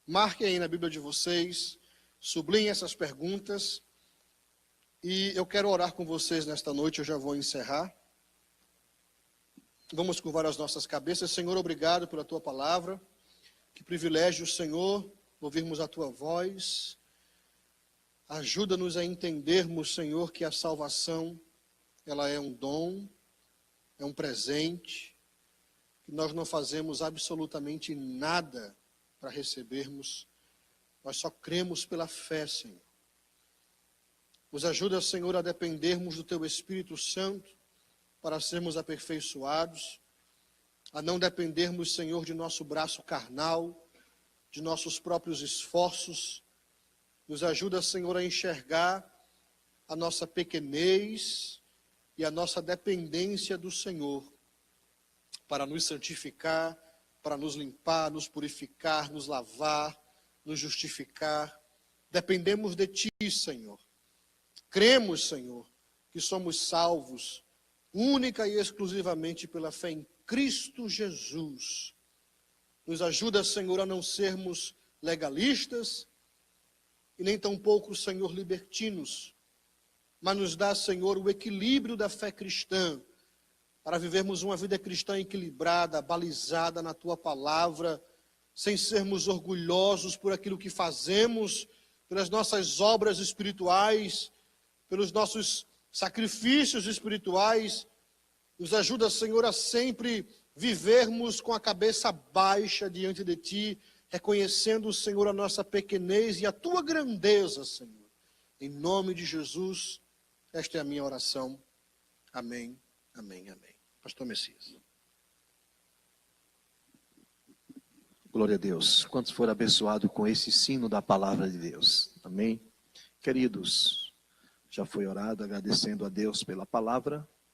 marquem aí na Bíblia de vocês, sublinhem essas perguntas, e eu quero orar com vocês nesta noite, eu já vou encerrar. Vamos curvar as nossas cabeças. Senhor, obrigado pela tua palavra. Que privilégio, Senhor, ouvirmos a tua voz. Ajuda-nos a entendermos, Senhor, que a salvação, ela é um dom, é um presente, que nós não fazemos absolutamente nada para recebermos, nós só cremos pela fé, Senhor. Nos ajuda, Senhor, a dependermos do Teu Espírito Santo para sermos aperfeiçoados, a não dependermos, Senhor, de nosso braço carnal, de nossos próprios esforços. Nos ajuda, Senhor, a enxergar a nossa pequenez e a nossa dependência do Senhor para nos santificar, para nos limpar, nos purificar, nos lavar, nos justificar. Dependemos de Ti, Senhor. Cremos, Senhor, que somos salvos única e exclusivamente pela fé em Cristo Jesus. Nos ajuda, Senhor, a não sermos legalistas e nem tampouco, Senhor, libertinos, mas nos dá, Senhor, o equilíbrio da fé cristã, para vivermos uma vida cristã equilibrada, balizada na Tua palavra, sem sermos orgulhosos por aquilo que fazemos, pelas nossas obras espirituais, pelos nossos sacrifícios espirituais. Nos ajuda, Senhor, a sempre vivermos com a cabeça baixa diante de Ti, reconhecendo, Senhor, a nossa pequenez e a Tua grandeza, Senhor. Em nome de Jesus, esta é a minha oração. Amém, amém, amém. Pastor Messias. Glória a Deus. Quantos foram abençoados com esse ensino da palavra de Deus? Amém? Queridos, já foi orado agradecendo a Deus pela palavra.